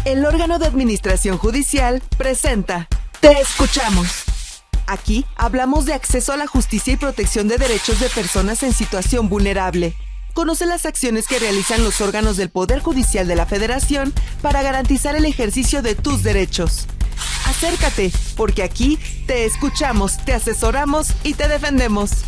El órgano de administración judicial presenta Te Escuchamos. Aquí hablamos de acceso a la justicia y protección de derechos de personas en situación vulnerable. Conoce las acciones que realizan los órganos del Poder Judicial de la Federación para garantizar el ejercicio de tus derechos. Acércate, porque aquí te escuchamos, te asesoramos y te defendemos.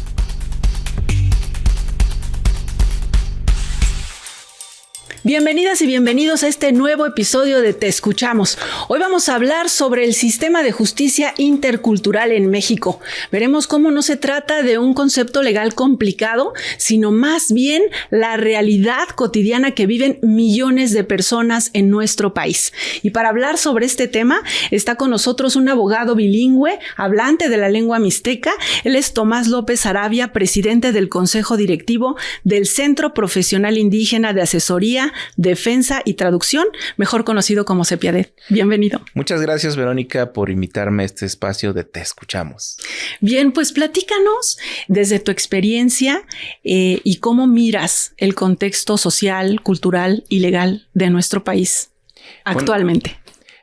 Bienvenidas y bienvenidos a este nuevo episodio de Te Escuchamos. Hoy vamos a hablar sobre el sistema de justicia intercultural en México. Veremos cómo no se trata de un concepto legal complicado, sino más bien la realidad cotidiana que viven millones de personas en nuestro país. Y para hablar sobre este tema está con nosotros un abogado bilingüe, hablante de la lengua mixteca. Él es Tomás López Arabia, presidente del Consejo Directivo del Centro Profesional Indígena de Asesoría, Defensa y Traducción, mejor conocido como CEPIADET. Bienvenido. Muchas gracias, Verónica, por invitarme a este espacio de Te Escuchamos. Bien, pues platícanos desde tu experiencia y cómo miras el contexto social, cultural y legal de nuestro país actualmente.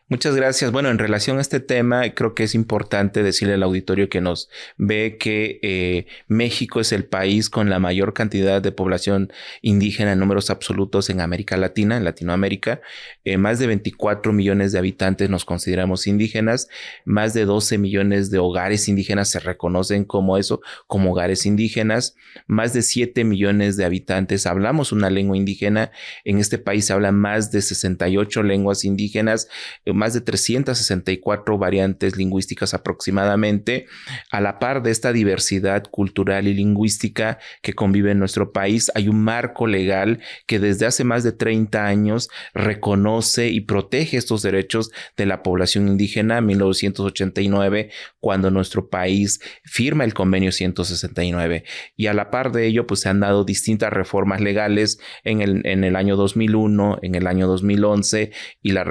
Muchas gracias. Bueno, en relación a este tema, creo que es importante decirle al auditorio que nos ve que México es el país con la mayor cantidad de población indígena en números absolutos en América Latina, en Latinoamérica. Más de 24 millones de habitantes nos consideramos indígenas. Más de 12 millones de hogares indígenas se reconocen como eso, como hogares indígenas. Más de 7 millones de habitantes hablamos una lengua indígena. En este país se hablan más de 68 lenguas indígenas, más de 364 variantes lingüísticas aproximadamente. A la par de esta diversidad cultural y lingüística que convive en nuestro país, hay un marco legal que desde hace más de 30 años reconoce y protege estos derechos de la población indígena. En 1989, cuando nuestro país firma el convenio 169. Y a la par de ello, pues se han dado distintas reformas legales en el año 2001, en el año 2011 y la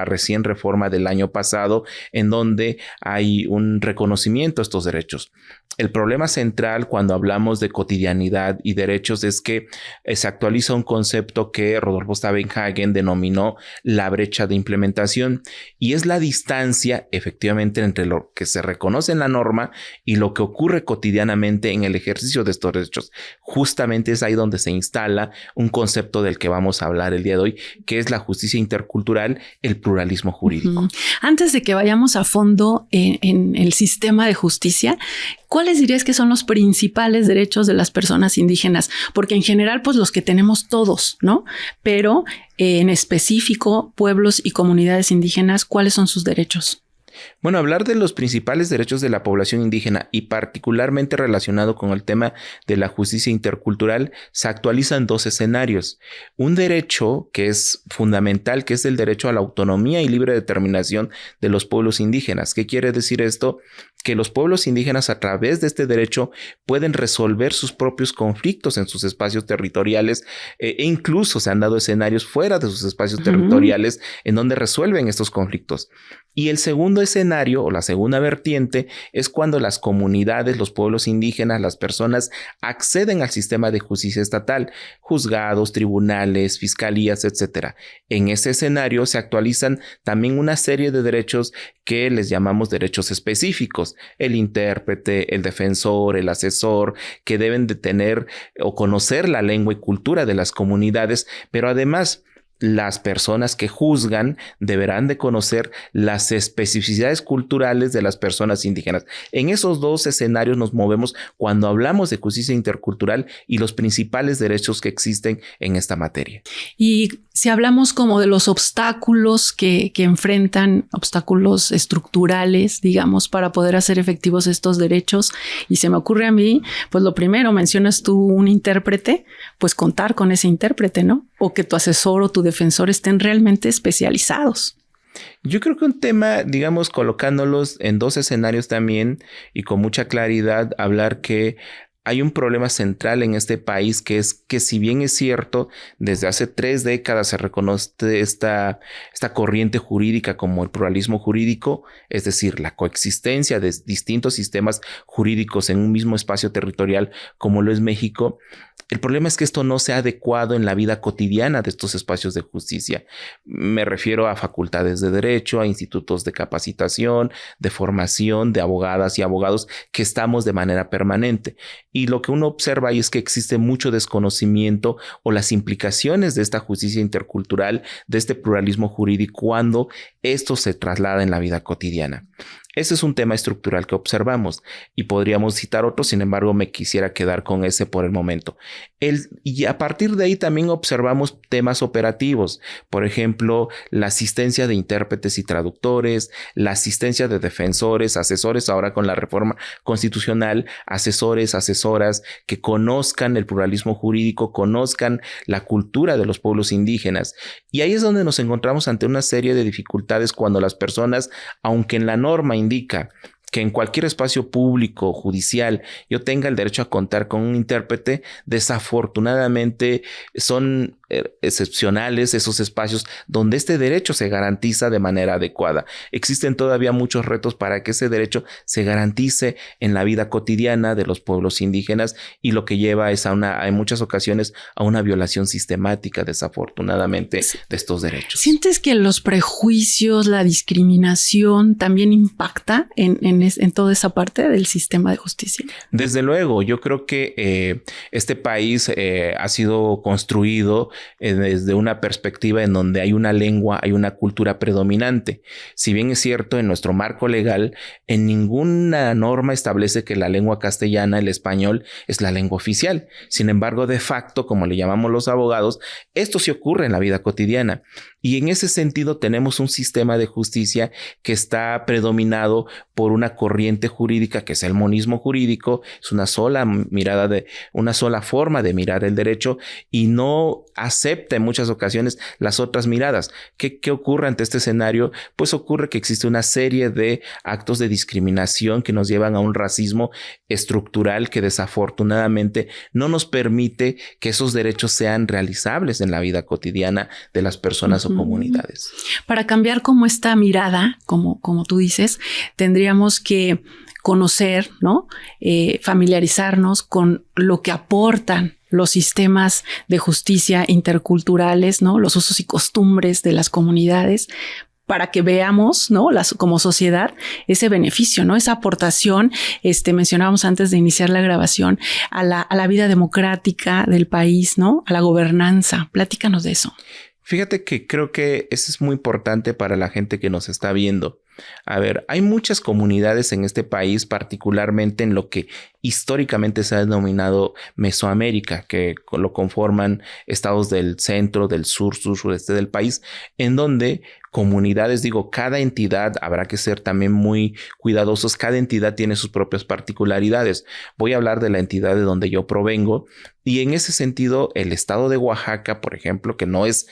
recién reforma del año pasado, en donde hay un reconocimiento a estos derechos. El problema central cuando hablamos de cotidianidad y derechos es que se actualiza un concepto que Rodolfo Stavenhagen denominó la brecha de implementación, y es la distancia efectivamente entre lo que se reconoce en la norma y lo que ocurre cotidianamente en el ejercicio de estos derechos. Justamente es ahí donde se instala un concepto del que vamos a hablar el día de hoy, que es la justicia intercultural, el pluralismo jurídico. Antes de que vayamos a fondo en el sistema de justicia, ¿cuáles dirías que son los principales derechos de las personas indígenas? Porque en general, pues los que tenemos todos, ¿no? Pero en específico, pueblos y comunidades indígenas, ¿cuáles son sus derechos? Bueno, hablar de los principales derechos de la población indígena y particularmente relacionado con el tema de la justicia intercultural se actualiza en dos escenarios. Un derecho que es fundamental, que es el derecho a la autonomía y libre determinación de los pueblos indígenas. ¿Qué quiere decir esto? Que los pueblos indígenas a través de este derecho pueden resolver sus propios conflictos en sus espacios territoriales e incluso se han dado escenarios fuera de sus espacios territoriales en donde resuelven estos conflictos. Y el segundo escenario o la segunda vertiente es cuando las comunidades, los pueblos indígenas, las personas acceden al sistema de justicia estatal, juzgados, tribunales, fiscalías, etc. En ese escenario se actualizan también una serie de derechos que les llamamos derechos específicos. El intérprete, el defensor, el asesor, que deben de tener o conocer la lengua y cultura de las comunidades, pero además las personas que juzgan deberán de conocer las especificidades culturales de las personas indígenas. En esos dos escenarios nos movemos cuando hablamos de justicia intercultural y los principales derechos que existen en esta materia. Y si hablamos como de los obstáculos que enfrentan, obstáculos estructurales, digamos, para poder hacer efectivos estos derechos, y se me ocurre a mí, pues lo primero, mencionas tú un intérprete, pues contar con ese intérprete, ¿no? O que tu asesor o tu defensor estén realmente especializados. Yo creo que un tema, digamos, colocándolos en dos escenarios también y con mucha claridad, hablar que hay un problema central en este país, que es que, si bien es cierto, desde hace 3 décadas se reconoce esta corriente jurídica como el pluralismo jurídico, es decir, la coexistencia de distintos sistemas jurídicos en un mismo espacio territorial como lo es México. El problema es que esto no se ha adecuado en la vida cotidiana de estos espacios de justicia. Me refiero a facultades de derecho, a institutos de capacitación, de formación de abogadas y abogados que estamos de manera permanente. Y lo que uno observa ahí es que existe mucho desconocimiento o las implicaciones de esta justicia intercultural, de este pluralismo jurídico, cuando esto se traslada en la vida cotidiana. Ese es un tema estructural que observamos y podríamos citar otros, sin embargo me quisiera quedar con ese por el momento. Y a partir de ahí también observamos temas operativos, por ejemplo, la asistencia de intérpretes y traductores, la asistencia de defensores, asesores, ahora con la reforma constitucional, asesores, asesoras que conozcan el pluralismo jurídico, conozcan la cultura de los pueblos indígenas. Y ahí es donde nos encontramos ante una serie de dificultades cuando las personas, aunque en la norma indica que en cualquier espacio público, judicial, yo tenga el derecho a contar con un intérprete, desafortunadamente son excepcionales esos espacios donde este derecho se garantiza de manera adecuada. Existen todavía muchos retos para que ese derecho se garantice en la vida cotidiana de los pueblos indígenas, y lo que lleva es en muchas ocasiones a una violación sistemática, desafortunadamente, de estos derechos. ¿Sientes que los prejuicios, la discriminación también impacta en toda esa parte del sistema de justicia? Desde luego, yo creo que este país ha sido construido desde una perspectiva en donde hay una lengua, hay una cultura predominante. Si bien es cierto, en nuestro marco legal, en ninguna norma establece que la lengua castellana, el español, es la lengua oficial. Sin embargo, de facto, como le llamamos los abogados, esto sí ocurre en la vida cotidiana. Y en ese sentido tenemos un sistema de justicia que está predominado por una corriente jurídica que es el monismo jurídico, es una sola mirada, una sola forma de mirar el derecho, y no acepta en muchas ocasiones las otras miradas. ¿Qué ocurre ante este escenario? Pues ocurre que existe una serie de actos de discriminación que nos llevan a un racismo estructural que desafortunadamente no nos permite que esos derechos sean realizables en la vida cotidiana de las personas o comunidades. Para cambiar como esta mirada, como tú dices, tendríamos que conocer, ¿no? Familiarizarnos con lo que aportan los sistemas de justicia interculturales, ¿no? Los usos y costumbres de las comunidades, para que veamos, ¿no? Como sociedad, ese beneficio, ¿no? Esa aportación, mencionábamos antes de iniciar la grabación, a la vida democrática del país, ¿no? A la gobernanza. Platícanos de eso. Fíjate que creo que eso es muy importante para la gente que nos está viendo. A ver, hay muchas comunidades en este país, particularmente en lo que históricamente se ha denominado Mesoamérica, que lo conforman estados del centro, del sur, sureste del país, en donde comunidades, cada entidad, habrá que ser también muy cuidadosos, cada entidad tiene sus propias particularidades. Voy a hablar de la entidad de donde yo provengo, y en ese sentido, el estado de Oaxaca, por ejemplo, que no es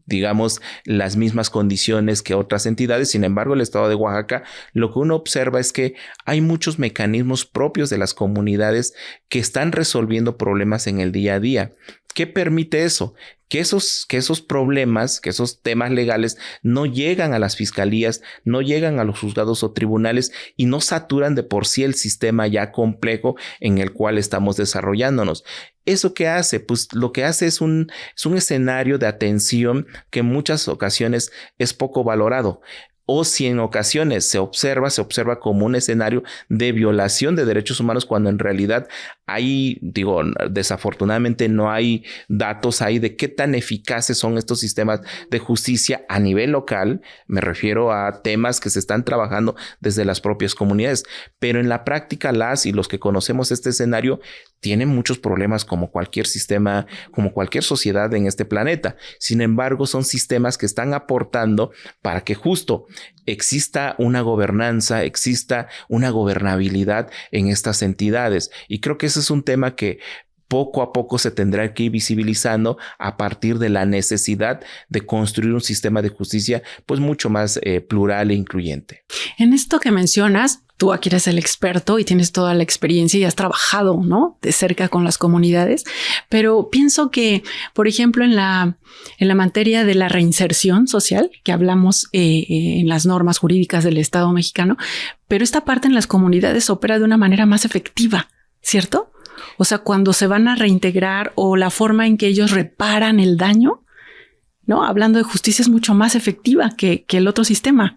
digamos, las mismas condiciones que otras entidades. Sin embargo, el estado de Oaxaca, lo que uno observa es que hay muchos mecanismos propios de las comunidades que están resolviendo problemas en el día a día. ¿Qué permite eso? Que esos problemas, que esos temas legales no llegan a las fiscalías, no llegan a los juzgados o tribunales y no saturan de por sí el sistema ya complejo en el cual estamos desarrollándonos. ¿Eso qué hace? Pues lo que hace es un escenario de atención que en muchas ocasiones es poco valorado. O si en ocasiones se observa como un escenario de violación de derechos humanos, cuando en realidad desafortunadamente no hay datos ahí de qué tan eficaces son estos sistemas de justicia a nivel local. Me refiero a temas que se están trabajando desde las propias comunidades, pero en la práctica los que conocemos este escenario tienen muchos problemas, como cualquier sistema, como cualquier sociedad en este planeta. Sin embargo, son sistemas que están aportando para que justo exista una gobernanza, exista una gobernabilidad en estas entidades. Y creo que ese es un tema que poco a poco se tendrá que ir visibilizando a partir de la necesidad de construir un sistema de justicia pues mucho más plural e incluyente. En esto que mencionas, Tú aquí eres el experto y tienes toda la experiencia y has trabajado, ¿no?, de cerca con las comunidades. Pero pienso que, por ejemplo, en la materia de la reinserción social, que hablamos en las normas jurídicas del Estado mexicano, pero esta parte en las comunidades opera de una manera más efectiva, ¿cierto? O sea, cuando se van a reintegrar o la forma en que ellos reparan el daño, ¿no? Hablando de justicia, es mucho más efectiva que el otro sistema.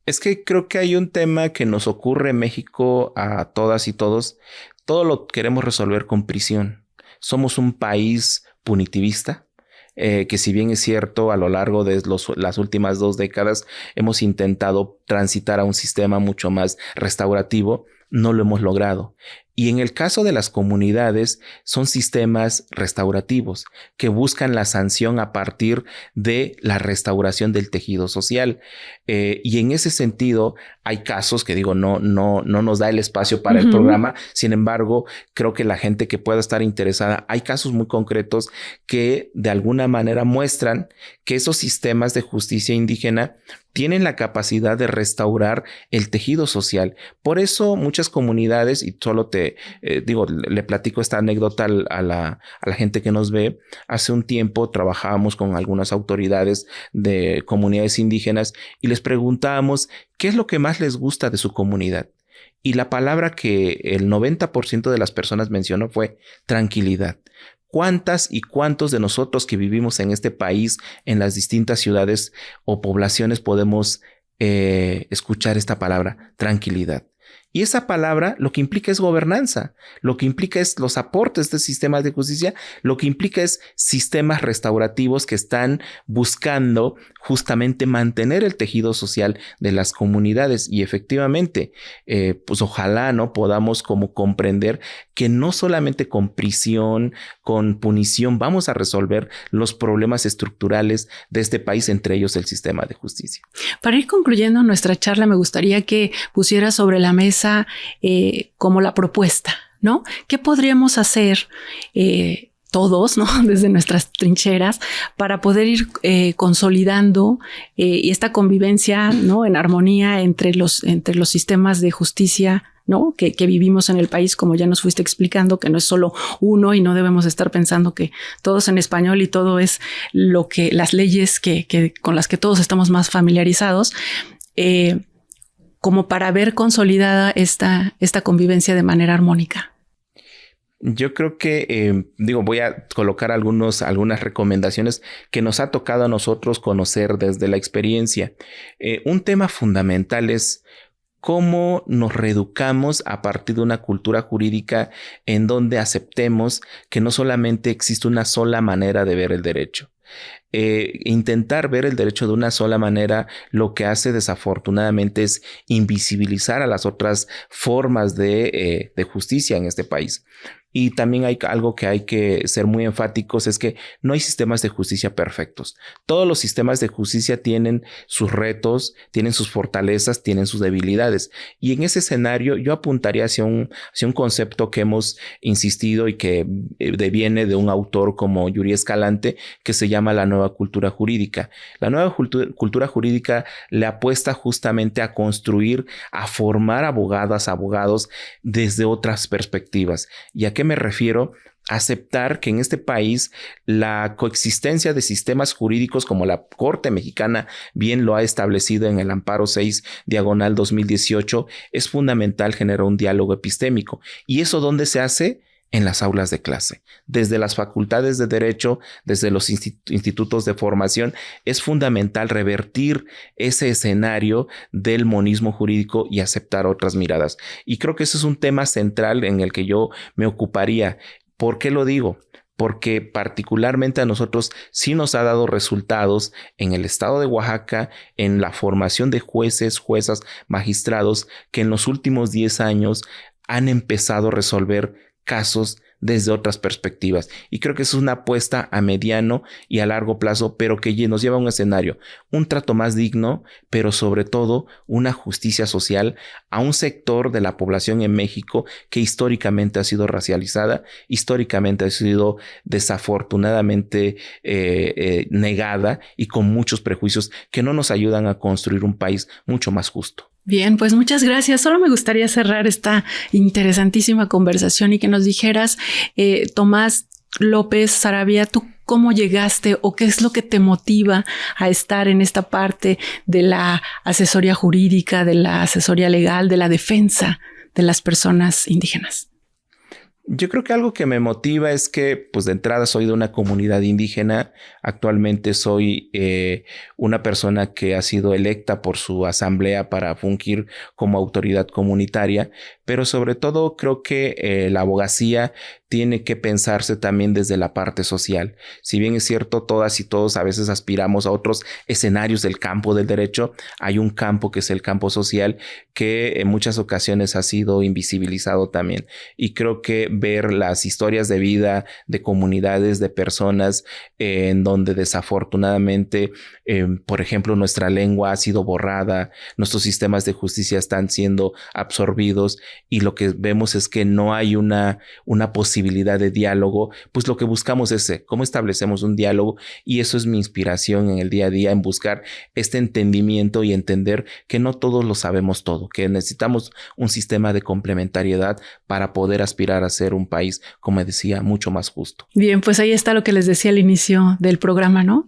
Es que creo que hay un tema que nos ocurre en México a todas y todos. Todo lo queremos resolver con prisión. Somos un país punitivista, que si bien es cierto, a lo largo de las últimas 2 décadas hemos intentado transitar a un sistema mucho más restaurativo, no lo hemos logrado. Y en el caso de las comunidades, son sistemas restaurativos que buscan la sanción a partir de la restauración del tejido social. Y en ese sentido, hay casos que digo, no nos da el espacio para el programa. Sin embargo, creo que la gente que pueda estar interesada, hay casos muy concretos que de alguna manera muestran que esos sistemas de justicia indígena tienen la capacidad de restaurar el tejido social. Por eso muchas comunidades, y solo le platico esta anécdota a la gente que nos ve. Hace un tiempo trabajábamos con algunas autoridades de comunidades indígenas y les preguntábamos qué es lo que más les gusta de su comunidad. Y la palabra que el 90% de las personas mencionó fue tranquilidad. ¿Cuántas y cuántos de nosotros que vivimos en este país, en las distintas ciudades o poblaciones, podemos escuchar esta palabra, tranquilidad? Y esa palabra lo que implica es gobernanza, lo que implica es los aportes de sistemas de justicia, lo que implica es sistemas restaurativos que están buscando justamente mantener el tejido social de las comunidades. Y efectivamente, pues ojalá no podamos como comprender que no solamente con prisión, con punición vamos a resolver los problemas estructurales de este país, entre ellos el sistema de justicia. Para ir concluyendo nuestra charla, me gustaría que pusiera sobre la mesa como la propuesta, ¿no? ¿Qué podríamos hacer todos, ¿no?, desde nuestras trincheras para poder ir consolidando y esta convivencia, ¿no?, en armonía entre los sistemas de justicia, ¿no?, que vivimos en el país, como ya nos fuiste explicando, que no es solo uno y no debemos estar pensando que todo es en español y todo es las leyes con las que todos estamos más familiarizados, como para ver consolidada esta convivencia de manera armónica? Yo creo que, voy a colocar algunas recomendaciones que nos ha tocado a nosotros conocer desde la experiencia. Un tema fundamental es cómo nos reeducamos a partir de una cultura jurídica en donde aceptemos que no solamente existe una sola manera de ver el derecho. Intentar ver el derecho de una sola manera lo que hace desafortunadamente es invisibilizar a las otras formas de justicia en este país. Y también hay algo que hay que ser muy enfáticos, es que no hay sistemas de justicia perfectos. Todos los sistemas de justicia tienen sus retos, tienen sus fortalezas, tienen sus debilidades. Y en ese escenario yo apuntaría hacia un concepto que hemos insistido y que deviene de un autor como Yuri Escalante, que se llama la nueva cultura jurídica. La nueva cultura jurídica le apuesta justamente a construir, a formar abogados desde otras perspectivas. ¿Y a qué me refiero? Aceptar que en este país la coexistencia de sistemas jurídicos, como la Corte Mexicana bien lo ha establecido en el Amparo 6/2018, es fundamental generar un diálogo epistémico. ¿Y eso dónde se hace? En las aulas de clase, desde las facultades de derecho, desde los institutos de formación. Es fundamental revertir ese escenario del monismo jurídico y aceptar otras miradas. Y creo que ese es un tema central en el que yo me ocuparía. ¿Por qué lo digo? Porque particularmente a nosotros sí nos ha dado resultados en el estado de Oaxaca, en la formación de jueces, juezas, magistrados, que en los últimos 10 años han empezado a resolver casos desde otras perspectivas. Y creo que es una apuesta a mediano y a largo plazo, pero que nos lleva a un escenario, un trato más digno, pero sobre todo una justicia social a un sector de la población en México que históricamente ha sido racializada, históricamente ha sido desafortunadamente negada y con muchos prejuicios que no nos ayudan a construir un país mucho más justo. Bien, pues muchas gracias. Solo me gustaría cerrar esta interesantísima conversación y que nos dijeras, Tomás López Saravia, ¿tú cómo llegaste o qué es lo que te motiva a estar en esta parte de la asesoría jurídica, de la asesoría legal, de la defensa de las personas indígenas? Yo creo que algo que me motiva es que, pues de entrada soy de una comunidad indígena. Actualmente soy una persona que ha sido electa por su asamblea para fungir como autoridad comunitaria, pero sobre todo creo que la abogacía tiene que pensarse también desde la parte social. Si bien es cierto, todas y todos a veces aspiramos a otros escenarios del campo del derecho, hay un campo que es el campo social que en muchas ocasiones ha sido invisibilizado también. Y creo que ver las historias de vida de comunidades, de personas en donde desafortunadamente, por ejemplo, nuestra lengua ha sido borrada, nuestros sistemas de justicia están siendo absorbidos y lo que vemos es que no hay una posibilidad de diálogo, pues lo que buscamos es cómo establecemos un diálogo, y eso es mi inspiración en el día a día, en buscar este entendimiento y entender que no todos lo sabemos todo, que necesitamos un sistema de complementariedad para poder aspirar a ser un país, como decía, mucho más justo. Bien, pues ahí está lo que les decía al inicio del programa, ¿no?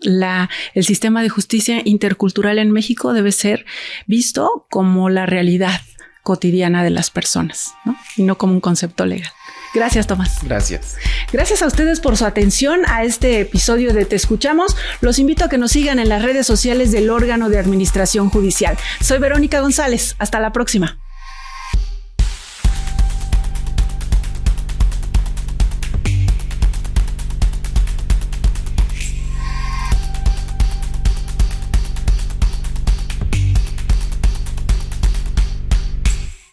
El sistema de justicia intercultural en México debe ser visto como la realidad cotidiana de las personas, ¿no? Y no como un concepto legal. Gracias, Tomás. Gracias. Gracias a ustedes por su atención a este episodio de Te Escuchamos. Los invito a que nos sigan en las redes sociales del órgano de administración judicial. Soy Verónica González. Hasta la próxima.